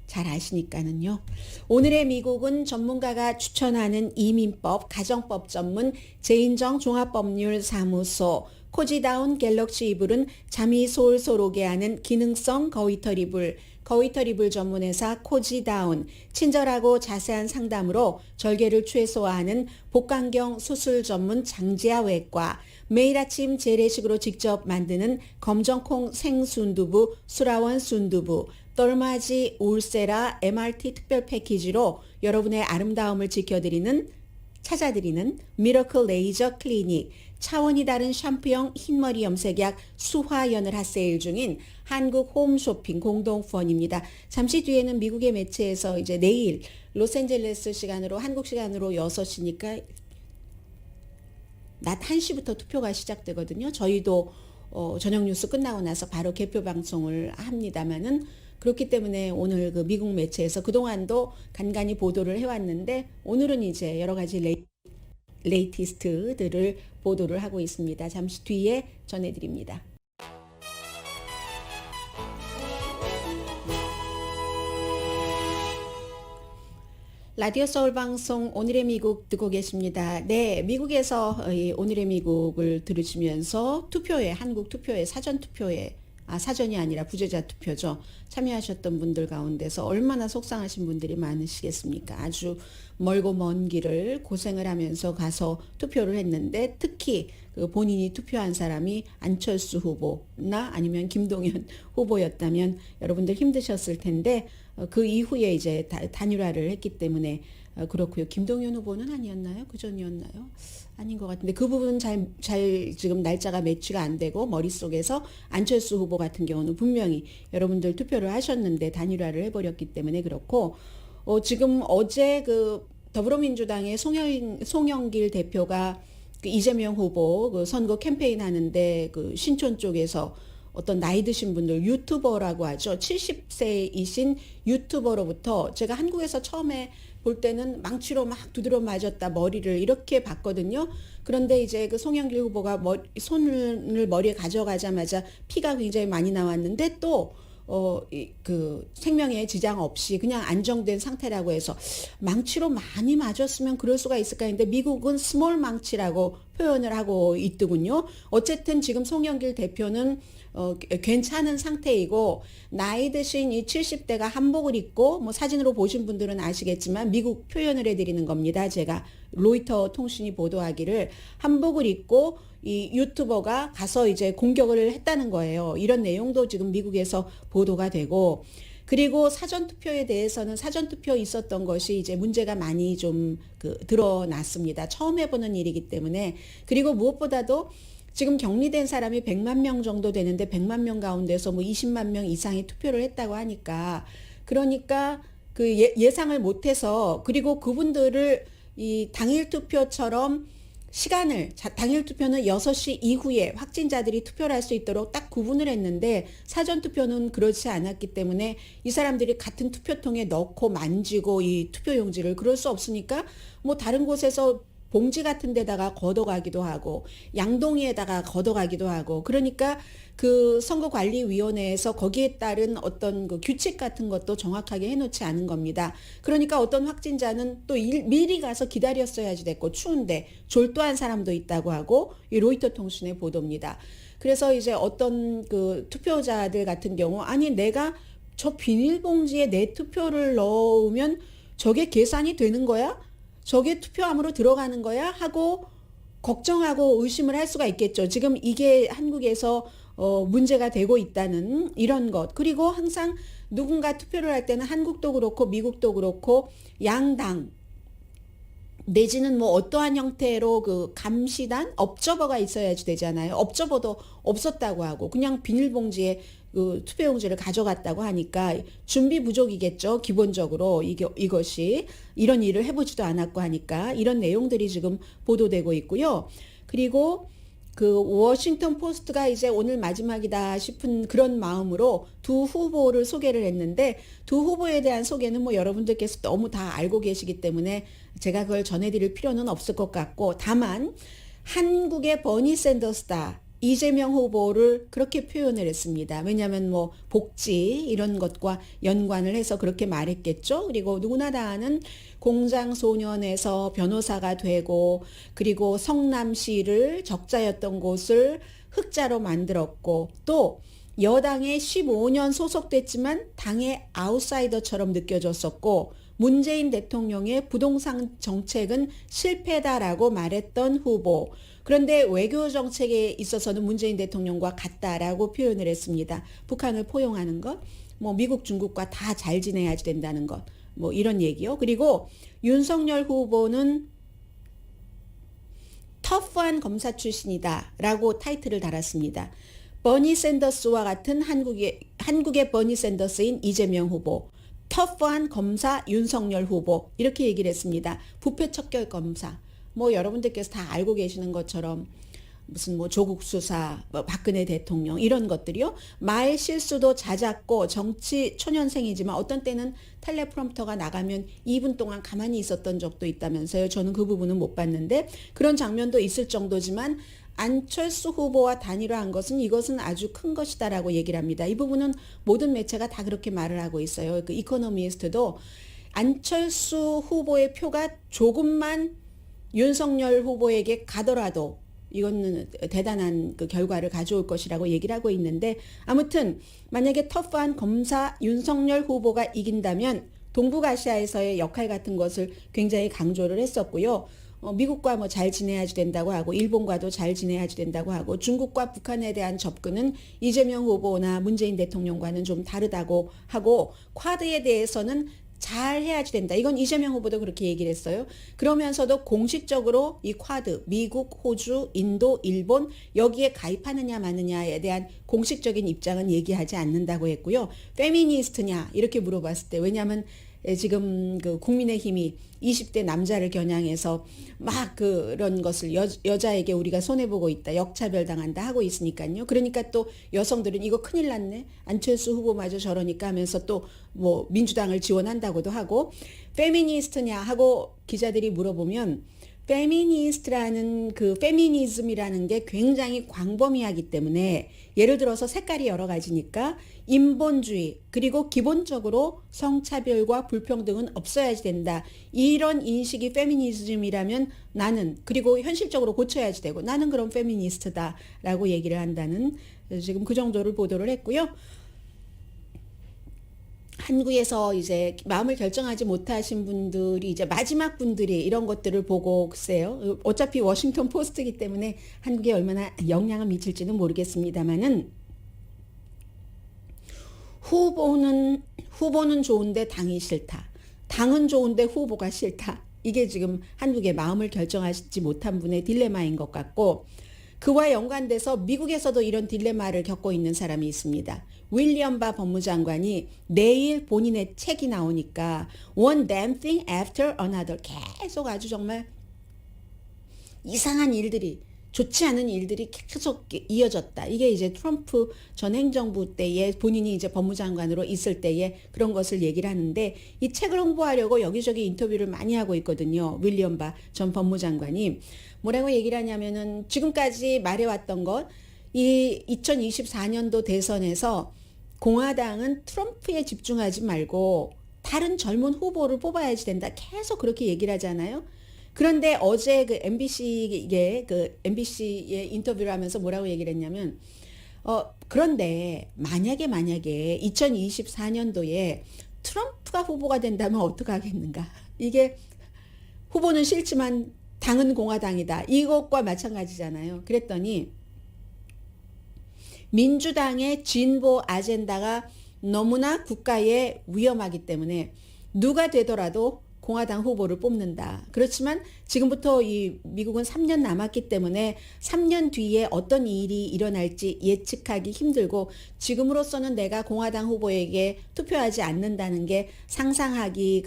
잘 아시니까는요. 오늘의 미국은 전문가가 추천하는 이민법, 가정법 전문 제인정 종합법률사무소 코지다운 갤럭시 이불은 잠이 솔솔 오게 하는 기능성 거위털 이불, 거위털 이불 전문회사 코지다운, 친절하고 자세한 상담으로 절개를 최소화하는 복강경 수술 전문 장지아 외과, 매일 아침 재래식으로 직접 만드는 검정콩 생순두부 수라원 순두부, 떨마지 울세라 MRT 특별 패키지로 여러분의 아름다움을 찾아드리는 미러클 레이저 클리닉, 차원이 다른 샴푸형 흰머리 염색약 수화연을 핫세일 중인 한국 홈쇼핑 공동후원입니다. 잠시 뒤에는 미국의 매체에서 이제 내일 로스앤젤레스 시간으로 한국 시간으로 6시니까 낮 1시부터 투표가 시작되거든요. 저희도 저녁 뉴스 끝나고 나서 바로 개표 방송을 합니다만은 그렇기 때문에 오늘 그 미국 매체에서 그동안도 간간히 보도를 해왔는데 오늘은 이제 여러 가지 레이티스트들을 보도를 하고 있습니다. 잠시 뒤에 전해드립니다. 라디오 서울 방송 오늘의 미국 듣고 계십니다. 네, 미국에서 오늘의 미국을 들으시면서 투표에 한국 투표에 사전 투표에 사전이 아니라 부재자 투표죠. 참여하셨던 분들 가운데서 얼마나 속상하신 분들이 많으시겠습니까? 아주 멀고 먼 길을 고생을 하면서 가서 투표를 했는데 특히 그 본인이 투표한 사람이 안철수 후보나 아니면 김동연 후보였다면 여러분들 힘드셨을 텐데 그 이후에 이제 단일화를 했기 때문에 그렇고요. 김동연 후보는 아니었나요? 그 전이었나요? 아닌 것 같은데 그 부분은 잘 지금 날짜가 매치가 안 되고 머릿속에서 안철수 후보 같은 경우는 분명히 여러분들 투표를 하셨는데 단일화를 해버렸기 때문에 그렇고 지금 어제 그 더불어민주당의 송영길 대표가 그 이재명 후보 그 선거 캠페인 하는데 그 신촌 쪽에서 어떤 나이 드신 분들 유튜버라고 하죠. 70세이신 유튜버로부터 제가 한국에서 처음에 볼 때는 망치로 막 두드려 맞았다 머리를 이렇게 봤거든요. 그런데 이제 그 송영길 후보가 손을 머리에 가져가자마자 피가 굉장히 많이 나왔는데 또 그 생명에 지장 없이 그냥 안정된 상태라고 해서 망치로 많이 맞았으면 그럴 수가 있을까 했는데 미국은 스몰 망치라고 표현을 하고 있더군요. 어쨌든 지금 송영길 대표는 괜찮은 상태이고 나이 드신 이 70대가 한복을 입고 뭐 사진으로 보신 분들은 아시겠지만 미국 표현을 해드리는 겁니다. 제가 로이터 통신이 보도하기를 한복을 입고 이 유튜버가 가서 이제 공격을 했다는 거예요. 이런 내용도 지금 미국에서 보도가 되고 그리고 사전투표에 대해서는 사전투표 있었던 것이 이제 문제가 많이 좀 드러났습니다. 처음 해보는 일이기 때문에 그리고 무엇보다도 지금 격리된 사람이 100만 명 정도 되는데 100만 명 가운데서 뭐 20만 명 이상이 투표를 했다고 하니까 그러니까 그 예상을 못해서 그리고 그분들을 이 당일 투표처럼 시간을 당일 투표는 6시 이후에 확진자들이 투표를 할 수 있도록 딱 구분을 했는데 사전 투표는 그렇지 않았기 때문에 이 사람들이 같은 투표통에 넣고 만지고 이 투표용지를 그럴 수 없으니까 뭐 다른 곳에서 봉지 같은 데다가 걷어가기도 하고 양동이에다가 걷어가기도 하고 그러니까 그 선거관리위원회에서 거기에 따른 어떤 그 규칙 같은 것도 정확하게 해놓지 않은 겁니다. 그러니까 어떤 확진자는 또 미리 가서 기다렸어야지 됐고 추운데 졸도한 사람도 있다고 하고 이 로이터 통신의 보도입니다. 그래서 이제 어떤 그 투표자들 같은 경우 아니 내가 저 비닐봉지에 내 투표를 넣으면 저게 계산이 되는 거야? 저게 투표함으로 들어가는 거야? 하고 걱정하고 의심을 할 수가 있겠죠. 지금 이게 한국에서 문제가 되고 있다는 이런 것. 그리고 항상 누군가 투표를 할 때는 한국도 그렇고 미국도 그렇고 양당 내지는 뭐 어떠한 형태로 그 감시단, 업저버가 있어야지 되잖아요. 업저버도 없었다고 하고 그냥 비닐봉지에 그 투표용지를 가져갔다고 하니까 준비 부족이겠죠. 기본적으로 이것이 이런 일을 해보지도 않았고 하니까 이런 내용들이 지금 보도되고 있고요. 그리고 그 워싱턴 포스트가 이제 오늘 마지막이다 싶은 그런 마음으로 두 후보를 소개를 했는데 두 후보에 대한 소개는 뭐 여러분들께서 너무 다 알고 계시기 때문에 제가 그걸 전해드릴 필요는 없을 것 같고 다만 한국의 버니 샌더스다. 이재명 후보를 그렇게 표현을 했습니다. 왜냐하면 뭐 복지 이런 것과 연관을 해서 그렇게 말했겠죠. 그리고 누구나 다 아는 공장소년에서 변호사가 되고 그리고 성남시를 적자였던 곳을 흑자로 만들었고 또 여당에 15년 소속됐지만 당의 아웃사이더처럼 느껴졌었고 문재인 대통령의 부동산 정책은 실패다라고 말했던 후보. 그런데 외교 정책에 있어서는 문재인 대통령과 같다라고 표현을 했습니다. 북한을 포용하는 것, 뭐 미국 중국과 다 잘 지내야지 된다는 것, 뭐 이런 얘기요. 그리고 윤석열 후보는 터프한 검사 출신이다라고 타이틀을 달았습니다. 버니 샌더스와 같은 한국의 버니 샌더스인 이재명 후보, 터프한 검사 윤석열 후보 이렇게 얘기를 했습니다. 부패 척결 검사. 뭐 여러분들께서 다 알고 계시는 것처럼 무슨 뭐 조국 수사, 뭐 박근혜 대통령 이런 것들이요. 말 실수도 잦았고 정치 초년생이지만 어떤 때는 텔레프롬프터가 나가면 2분 동안 가만히 있었던 적도 있다면서요. 저는 그 부분은 못 봤는데 그런 장면도 있을 정도지만 안철수 후보와 단일화한 것은 이것은 아주 큰 것이다라고 얘기를 합니다. 이 부분은 모든 매체가 다 그렇게 말을 하고 있어요. 그 이코노미스트도 안철수 후보의 표가 조금만 윤석열 후보에게 가더라도 이거는 대단한 그 결과를 가져올 것이라고 얘기를 하고 있는데 아무튼 만약에 터프한 검사 윤석열 후보가 이긴다면 동북아시아에서의 역할 같은 것을 굉장히 강조를 했었고요. 미국과 뭐 잘 지내야지 된다고 하고 일본과도 잘 지내야지 된다고 하고 중국과 북한에 대한 접근은 이재명 후보나 문재인 대통령과는 좀 다르다고 하고 쿼드에 대해서는 잘 해야지 된다. 이건 이재명 후보도 그렇게 얘기를 했어요. 그러면서도 공식적으로 이 쿼드, 미국, 호주, 인도, 일본 여기에 가입하느냐 마느냐에 대한 공식적인 입장은 얘기하지 않는다고 했고요. 페미니스트냐 이렇게 물어봤을 때 왜냐하면 지금 그 국민의힘이 20대 남자를 겨냥해서 막 그런 것을 여자에게 우리가 손해보고 있다, 역차별 당한다 하고 있으니까요. 그러니까 또 여성들은 이거 큰일 났네, 안철수 후보마저 저러니까 하면서 또 뭐 민주당을 지원한다고도 하고, 페미니스트냐 하고 기자들이 물어보면 페미니스트라는 그 페미니즘이라는 게 굉장히 광범위하기 때문에, 예를 들어서 색깔이 여러 가지니까 인본주의, 그리고 기본적으로 성차별과 불평등은 없어야지 된다, 이런 인식이 페미니즘이라면 나는, 그리고 현실적으로 고쳐야지 되고, 나는 그런 페미니스트다라고 얘기를 한다는, 지금 그 정도를 보도를 했고요. 한국에서 이제 마음을 결정하지 못하신 분들이, 이제 마지막 분들이 이런 것들을 보고, 글쎄요, 어차피 워싱턴 포스트이기 때문에 한국에 얼마나 영향을 미칠지는 모르겠습니다만은, 후보는 좋은데 당이 싫다, 당은 좋은데 후보가 싫다, 이게 지금 한국의 마음을 결정하지 못한 분의 딜레마인 것 같고, 그와 연관돼서 미국에서도 이런 딜레마를 겪고 있는 사람이 있습니다. 윌리엄 바 법무장관이 내일 본인의 책이 나오니까 one damn thing after another, 계속 아주 정말 이상한 일들이, 좋지 않은 일들이 계속 이어졌다. 이게 이제 트럼프 전 행정부 때에 본인이 이제 법무장관으로 있을 때에 그런 것을 얘기를 하는데, 이 책을 홍보하려고 여기저기 인터뷰를 많이 하고 있거든요. 윌리엄 바 전 법무장관이 뭐라고 얘기를 하냐면은, 지금까지 말해왔던 것, 이 2024년도 대선에서 공화당은 트럼프에 집중하지 말고 다른 젊은 후보를 뽑아야지 된다, 계속 그렇게 얘기를 하잖아요. 그런데 어제 그 MBC의 인터뷰를 하면서 뭐라고 얘기를 했냐면, 그런데 만약에 2024년도에 트럼프가 후보가 된다면 어떡하겠는가? 이게 후보는 싫지만 당은 공화당이다, 이것과 마찬가지잖아요. 그랬더니 민주당의 진보 아젠다가 너무나 국가에 위험하기 때문에 누가 되더라도 공화당 후보를 뽑는다. 그렇지만 지금부터 이 미국은 3년 남았기 때문에 3년 뒤에 어떤 일이 일어날지 예측하기 힘들고, 지금으로서는 내가 공화당 후보에게 투표하지 않는다는 게 상상하기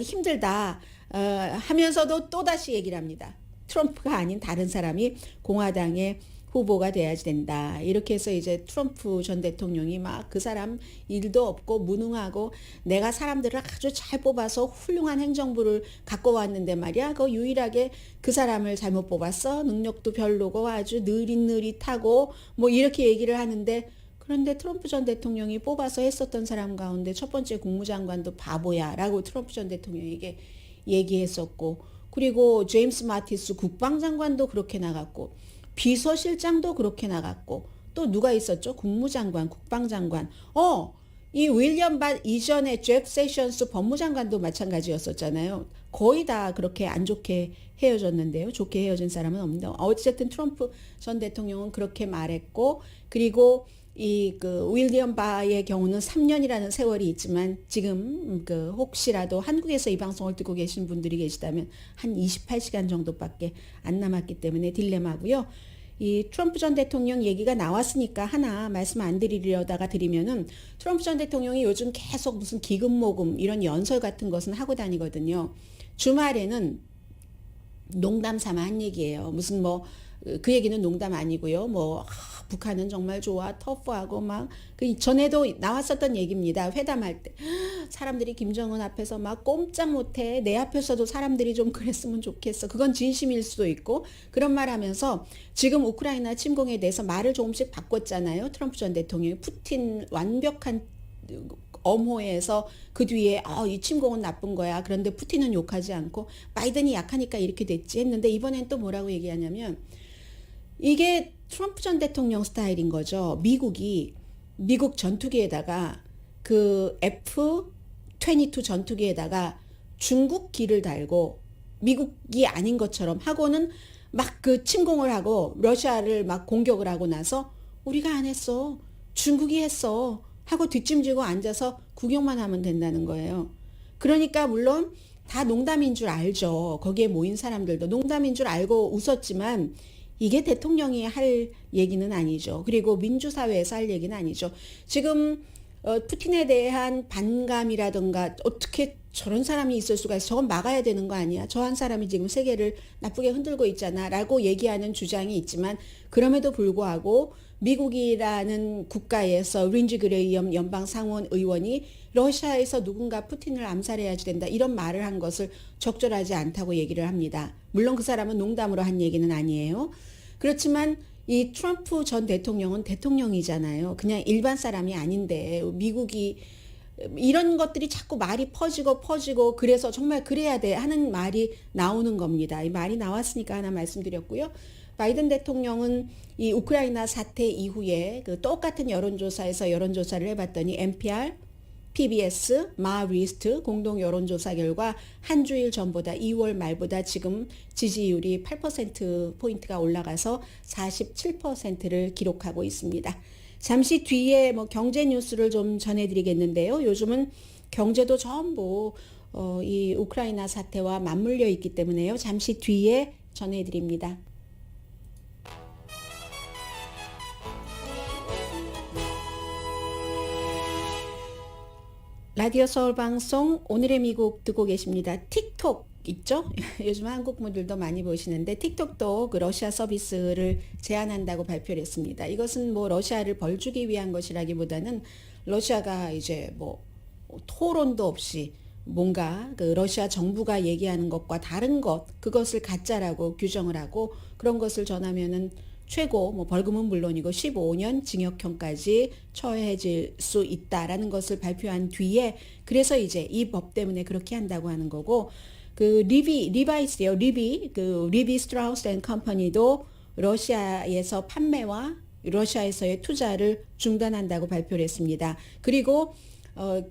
힘들다 하면서도 또다시 얘기를 합니다. 트럼프가 아닌 다른 사람이 공화당의 후보가 돼야지 된다. 이렇게 해서 이제 트럼프 전 대통령이 막 그 사람 일도 없고 무능하고, 내가 사람들을 아주 잘 뽑아서 훌륭한 행정부를 갖고 왔는데 말이야, 그 유일하게 그 사람을 잘못 뽑았어, 능력도 별로고 아주 느릿느릿하고 뭐 이렇게 얘기를 하는데, 그런데 트럼프 전 대통령이 뽑아서 했었던 사람 가운데 첫 번째 국무장관도 바보야 라고 트럼프 전 대통령에게 얘기했었고, 그리고 제임스 마티스 국방장관도 그렇게 나갔고, 비서실장도 그렇게 나갔고, 또 누가 있었죠? 국무장관, 국방장관. 이 윌리엄 바 이전에 제프 세션스 법무장관도 마찬가지였었잖아요. 거의 다 그렇게 안 좋게 헤어졌는데요. 좋게 헤어진 사람은 없는데, 어쨌든 트럼프 전 대통령은 그렇게 말했고, 그리고 그 윌리엄 바의 경우는 3년이라는 세월이 있지만, 지금 혹시라도 한국에서 이 방송을 듣고 계신 분들이 계시다면 한 28시간 정도밖에 안 남았기 때문에 딜레마고요. 이 트럼프 전 대통령 얘기가 나왔으니까 하나 말씀 안 드리려다가 드리면은, 트럼프 전 대통령이 요즘 계속 무슨 기금 모금 이런 연설 같은 것은 하고 다니거든요. 주말에는 농담 삼아 한 얘기예요. 무슨 그 얘기는 농담 아니고요. 북한은 정말 좋아, 터프하고 막, 전에도 나왔었던 얘기입니다. 회담할 때 사람들이 김정은 앞에서 막 꼼짝 못해, 내 앞에서도 사람들이 좀 그랬으면 좋겠어, 그건 진심일 수도 있고, 그런 말 하면서 지금 우크라이나 침공에 대해서 말을 조금씩 바꿨잖아요. 트럼프 전 대통령이 푸틴 완벽한 엄호해서 그 뒤에 이 침공은 나쁜 거야, 그런데 푸틴은 욕하지 않고 바이든이 약하니까 이렇게 됐지 했는데, 이번엔 또 뭐라고 얘기하냐면, 이게 트럼프 전 대통령 스타일인 거죠. 미국 전투기에다가 그 F-22 전투기에다가 중국 기를 달고 미국이 아닌 것처럼 하고는 막 그 침공을 하고 러시아를 막 공격을 하고 나서, 우리가 안 했어, 중국이 했어 하고 뒷짐지고 앉아서 구경만 하면 된다는 거예요. 그러니까 물론 다 농담인 줄 알죠. 거기에 모인 사람들도 농담인 줄 알고 웃었지만, 이게 대통령이 할 얘기는 아니죠. 그리고 민주사회에서 할 얘기는 아니죠. 지금 푸틴에 대한 반감이라든가 어떻게 저런 사람이 있을 수가 있어. 저건 막아야 되는 거 아니야. 저 한 사람이 지금 세계를 나쁘게 흔들고 있잖아. 라고 얘기하는 주장이 있지만 그럼에도 불구하고 미국이라는 국가에서 린지 그레이엄 연방 상원 의원이 러시아에서 누군가 푸틴을 암살해야 된다. 이런 말을 한 것을 적절하지 않다고 얘기를 합니다. 물론 그 사람은 농담으로 한 얘기는 아니에요. 그렇지만 이 트럼프 전 대통령은 대통령이잖아요. 그냥 일반 사람이 아닌데 미국이 이런 것들이 자꾸 말이 퍼지고 그래서 정말 그래야 돼 하는 말이 나오는 겁니다. 이 말이 나왔으니까 하나 말씀드렸고요. 바이든 대통령은 이 우크라이나 사태 이후에 그 똑같은 여론조사에서 여론조사를 해봤더니 NPR, PBS, 마리스트 공동 여론조사 결과 한 주일 전보다 2월 말보다 지금 지지율이 8%포인트가 올라가서 47%를 기록하고 있습니다. 잠시 뒤에 뭐 경제 뉴스를 좀 전해드리겠는데요. 요즘은 경제도 전부 이 우크라이나 사태와 맞물려 있기 때문에요. 잠시 뒤에 전해드립니다. 라디오 서울 방송 오늘의 미국 듣고 계십니다. 틱톡 있죠? 요즘 한국 분들도 많이 보시는데 틱톡도 그 러시아 서비스를 제한한다고 발표를 했습니다. 이것은 뭐 러시아를 벌주기 위한 것이라기보다는 러시아가 이제 뭐 토론도 없이 뭔가 그 러시아 정부가 얘기하는 것과 다른 것 그것을 가짜라고 규정을 하고 그런 것을 전하면은 최고 뭐 벌금은 물론이고 15년 징역형까지 처해질 수 있다라는 것을 발표한 뒤에 그래서 이제 이 법 때문에 그렇게 한다고 하는 거고 그 리바이스요. 리비 스트라우스 앤 컴퍼니도 러시아에서 판매와 러시아에서의 투자를 중단한다고 발표를 했습니다. 그리고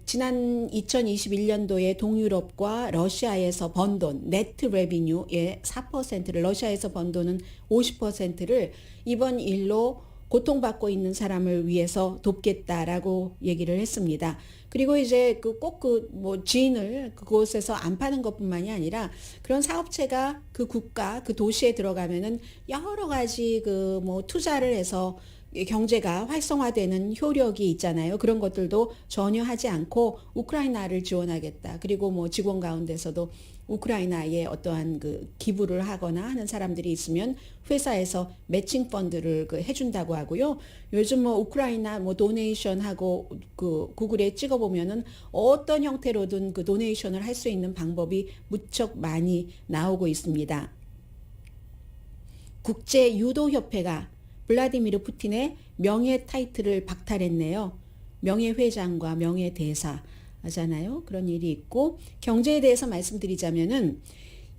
지난 2021년도에 동유럽과 러시아에서 번 돈, 네트 레비뉴의 4%를 러시아에서 번 돈은 50%를 이번 일로 고통받고 있는 사람을 위해서 돕겠다라고 얘기를 했습니다. 그리고 이제 뭐 지인을 그곳에서 안 파는 것뿐만이 아니라 그런 사업체가 그 국가, 그 도시에 들어가면은 여러 가지 그 뭐 투자를 해서 경제가 활성화되는 효력이 있잖아요. 그런 것들도 전혀 하지 않고 우크라이나를 지원하겠다. 그리고 뭐 직원 가운데서도 우크라이나에 어떠한 그 기부를 하거나 하는 사람들이 있으면 회사에서 매칭 펀드를 그 해준다고 하고요. 요즘 뭐 우크라이나 뭐 도네이션 하고 그 구글에 찍어보면은 어떤 형태로든 그 도네이션을 할 수 있는 방법이 무척 많이 나오고 있습니다. 국제유도협회가 블라디미르 푸틴의 명예 타이틀을 박탈했네요. 명예회장과 명예대사잖아요. 그런 일이 있고 경제에 대해서 말씀드리자면은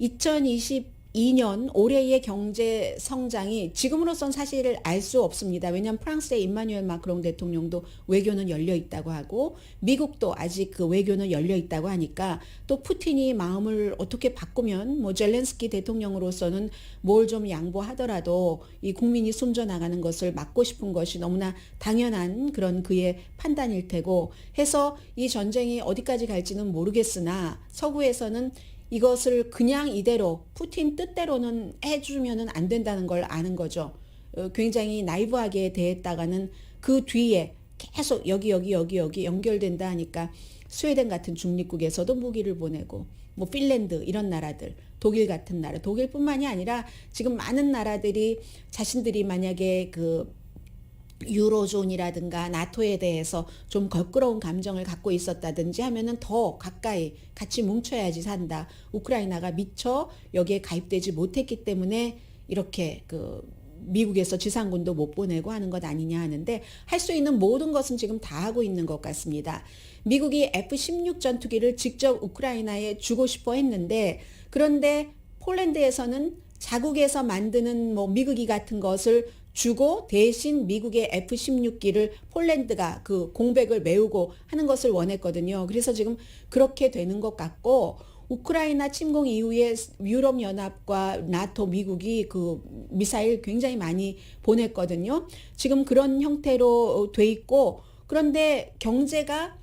2022년 올해의 경제 성장이 지금으로선 사실 알 수 없습니다. 왜냐하면 프랑스의 임마누엘 마크롱 대통령도 외교는 열려 있다고 하고 미국도 아직 그 외교는 열려 있다고 하니까 또 푸틴이 마음을 어떻게 바꾸면 뭐 젤렌스키 대통령으로서는 뭘 좀 양보하더라도 이 국민이 숨져 나가는 것을 막고 싶은 것이 너무나 당연한 그런 그의 판단일 테고 해서 이 전쟁이 어디까지 갈지는 모르겠으나 서구에서는 이것을 그냥 이대로 푸틴 뜻대로는 해주면은 안 된다는 걸 아는 거죠. 굉장히 나이브하게 대했다가는 그 뒤에 계속 여기 연결된다 하니까 스웨덴 같은 중립국에서도 무기를 보내고 뭐 핀란드 이런 나라들 독일 같은 나라 독일뿐만이 아니라 지금 많은 나라들이 자신들이 만약에 그 유로존이라든가 나토에 대해서 좀 걸끄러운 감정을 갖고 있었다든지 하면은 더 가까이 같이 뭉쳐야지 산다. 우크라이나가 미처 여기에 가입되지 못했기 때문에 이렇게 그 미국에서 지상군도 못 보내고 하는 것 아니냐 하는데 할 수 있는 모든 것은 지금 다 하고 있는 것 같습니다. 미국이 F-16 전투기를 직접 우크라이나에 주고 싶어 했는데 그런데 폴란드에서는 자국에서 만드는 뭐 미국이 같은 것을 주고 대신 미국의 F-16기를 폴란드가 그 공백을 메우고 하는 것을 원했거든요. 그래서 지금 그렇게 되는 것 같고 우크라이나 침공 이후에 유럽연합과 나토 미국이 그 미사일 굉장히 많이 보냈거든요. 지금 그런 형태로 돼 있고 그런데 경제가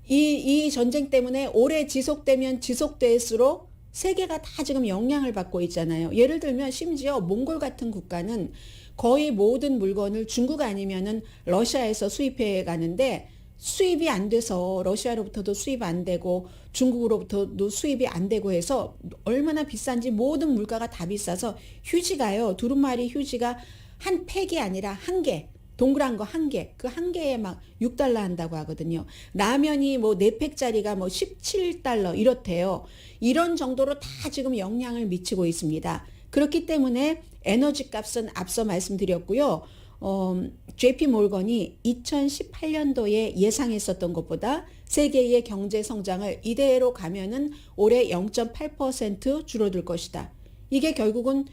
이 전쟁 때문에 오래 지속되면 지속될수록 세계가 다 지금 영향을 받고 있잖아요. 예를 들면 심지어 몽골 같은 국가는 거의 모든 물건을 중국 아니면은 러시아에서 수입해 가는데 수입이 안 돼서 러시아로부터도 수입 안 되고 중국으로부터도 수입이 안 되고 해서 얼마나 비싼지 모든 물가가 다 비싸서 휴지가요. 두루마리 휴지가 한 팩이 아니라 한 개. 동그란 거 한 개. 그 한 개에 막 6달러 한다고 하거든요. 라면이 뭐 4팩짜리가 뭐 17달러 이렇대요. 이런 정도로 다 지금 영향을 미치고 있습니다. 그렇기 때문에 에너지 값은 앞서 말씀드렸고요. JP 몰건이 2018년도에 예상했었던 것보다 세계의 경제 성장을 이대로 가면은 올해 0.8% 줄어들 것이다. 이게 결국은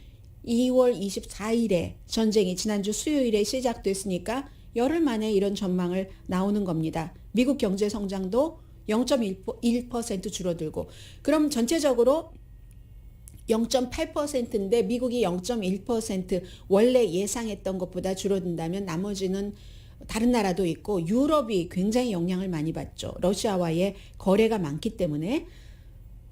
2월 24일에 전쟁이 지난주 수요일에 시작됐으니까 열흘 만에 이런 전망을 나오는 겁니다. 미국 경제 성장도 0.1% 줄어들고 그럼 전체적으로 0.8%인데 미국이 0.1% 원래 예상했던 것보다 줄어든다면 나머지는 다른 나라도 있고 유럽이 굉장히 영향을 많이 받죠. 러시아와의 거래가 많기 때문에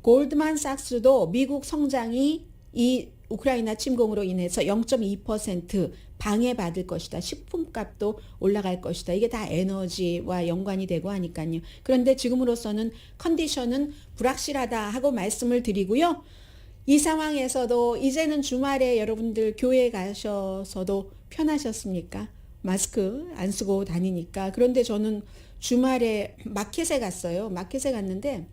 골드만삭스도 미국 성장이 이 우크라이나 침공으로 인해서 0.2% 방해받을 것이다. 식품값도 올라갈 것이다. 이게 다 에너지와 연관이 되고 하니까요. 그런데 지금으로서는 컨디션은 불확실하다 하고 말씀을 드리고요. 이 상황에서도 이제는 주말에 여러분들 교회에 가셔서도 편하셨습니까? 마스크 안 쓰고 다니니까. 그런데 저는 주말에 마켓에 갔어요. 마켓에 갔는데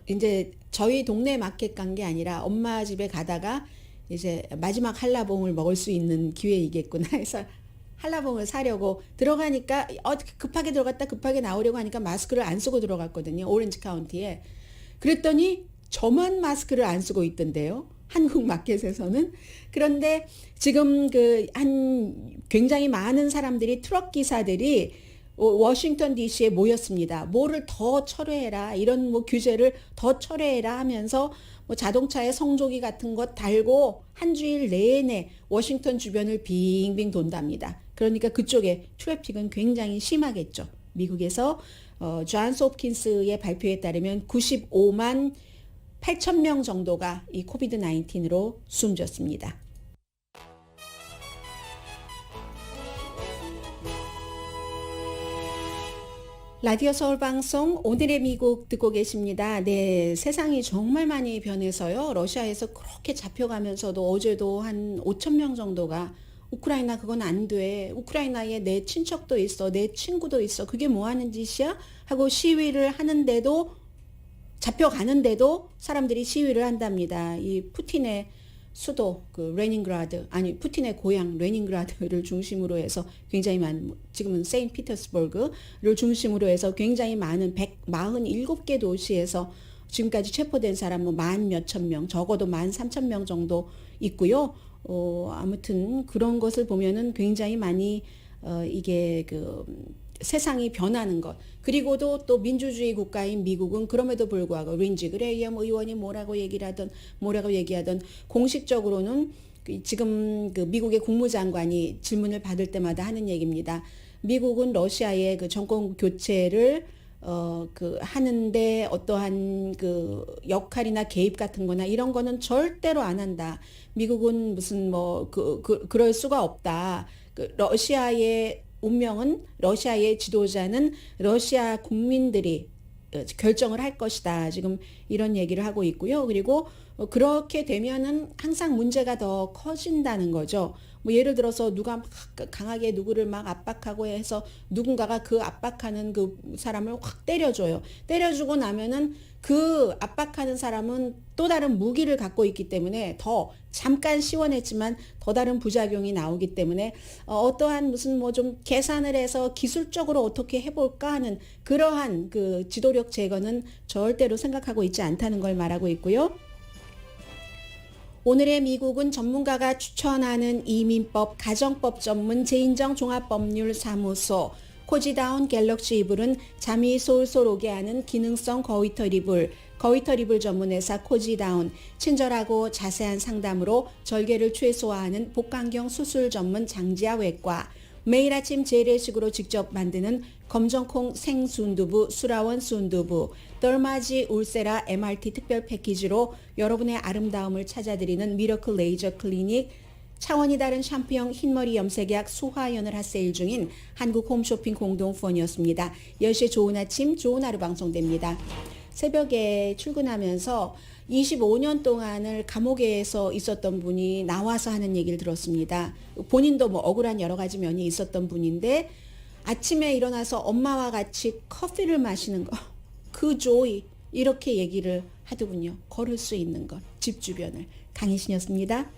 이제 저희 동네 마켓 간 게 아니라 엄마 집에 가다가 이제 마지막 한라봉을 먹을 수 있는 기회이겠구나 해서 한라봉을 사려고 들어가니까 급하게 들어갔다 급하게 나오려고 하니까 마스크를 안 쓰고 들어갔거든요. 오렌지 카운티에. 그랬더니 저만 마스크를 안 쓰고 있던데요. 한국 마켓에서는. 그런데 지금 굉장히 많은 사람들이 트럭 기사들이 워싱턴 DC에 모였습니다. 뭐를 더 철회해라. 이런 뭐 규제를 더 철회해라 하면서 뭐 자동차에 성조기 같은 것 달고 한 주일 내내 워싱턴 주변을 빙빙 돈답니다. 그러니까 그쪽에 트래픽은 굉장히 심하겠죠. 미국에서 존스 홉킨스의 발표에 따르면 95만 8천 명 정도가 이 코비드 19으로 숨졌습니다. 라디오 서울 방송 오늘의 미국 듣고 계십니다. 네, 세상이 정말 많이 변해서요. 러시아에서 그렇게 잡혀가면서도 어제도 한 5천 명 정도가 우크라이나 그건 안 돼. 우크라이나에 내 친척도 있어. 내 친구도 있어. 그게 뭐 하는 짓이야? 하고 시위를 하는데도 잡혀가는데도 사람들이 시위를 한답니다. 이 푸틴의 수도 푸틴의 고향 레닌그라드를 중심으로 해서 굉장히 많은 지금은 세인트피터스버그를 중심으로 해서 굉장히 많은 147개 도시에서 지금까지 체포된 사람 뭐 만 몇천 명 적어도 13,000명 정도 있고요. 아무튼 그런 것을 보면은 굉장히 많이 이게 세상이 변하는 것. 그리고도 또 민주주의 국가인 미국은 그럼에도 불구하고 린지 그레이엄 의원이 뭐라고 얘기하던 공식적으로는 지금 미국의 국무장관이 질문을 받을 때마다 하는 얘기입니다. 미국은 러시아의 정권 교체를 하는데 어떠한 역할이나 개입 같은 거나 이런 거는 절대로 안 한다. 미국은 무슨 그럴 수가 없다. 러시아의 운명은 러시아의 지도자는 러시아 국민들이 결정을 할 것이다. 지금 이런 얘기를 하고 있고요. 그리고 그렇게 되면은 항상 문제가 더 커진다는 거죠. 뭐 예를 들어서 누가 막 강하게 누구를 막 압박하고 해서 누군가가 그 압박하는 그 사람을 확 때려줘요. 때려주고 나면은 그 압박하는 사람은 또 다른 무기를 갖고 있기 때문에 더 잠깐 시원했지만 더 다른 부작용이 나오기 때문에 어떠한 무슨 뭐 좀 계산을 해서 기술적으로 어떻게 해볼까 하는 그러한 지도력 제거는 절대로 생각하고 있지 않다는 걸 말하고 있고요. 오늘의 미국은 전문가가 추천하는 이민법 가정법 전문 재인정 종합법률사무소 코지다운 갤럭시 이불은 잠이 솔솔 오게 하는 기능성 거위털 이불 전문회사 코지다운 친절하고 자세한 상담으로 절개를 최소화하는 복강경 수술 전문 장지아 외과 매일 아침 재래식으로 직접 만드는 검정콩 생순두부 수라원 순두부 덜마지 울세라 MRT 특별 패키지로 여러분의 아름다움을 찾아드리는 미러클 레이저 클리닉 차원이 다른 샴푸형 흰머리 염색약 수화연을 핫세일 중인 한국 홈쇼핑 공동후원이었습니다. 10시에 좋은 아침, 좋은 하루 방송됩니다. 새벽에 출근하면서 25년 동안을 감옥에서 있었던 분이 나와서 하는 얘기를 들었습니다. 본인도 뭐 억울한 여러 가지 면이 있었던 분인데 아침에 일어나서 엄마와 같이 커피를 마시는 거, 그 조이, 이렇게 얘기를 하더군요. 걸을 수 있는 것, 집 주변을. 강희신이었습니다.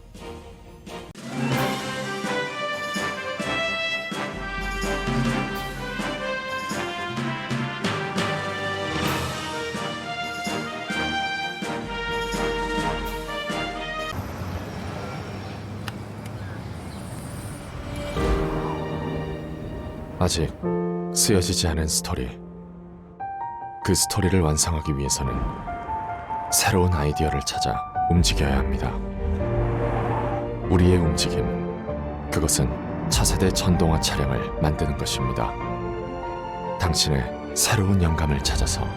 아직 쓰여지지 않은 스토리. 그 스토리를 완성하기 위해서는 새로운 아이디어를 찾아 움직여야 합니다. 우리의 움직임, 그것은 차세대 전동화 차량을 만드는 것입니다. 당신의 새로운 영감을 찾아서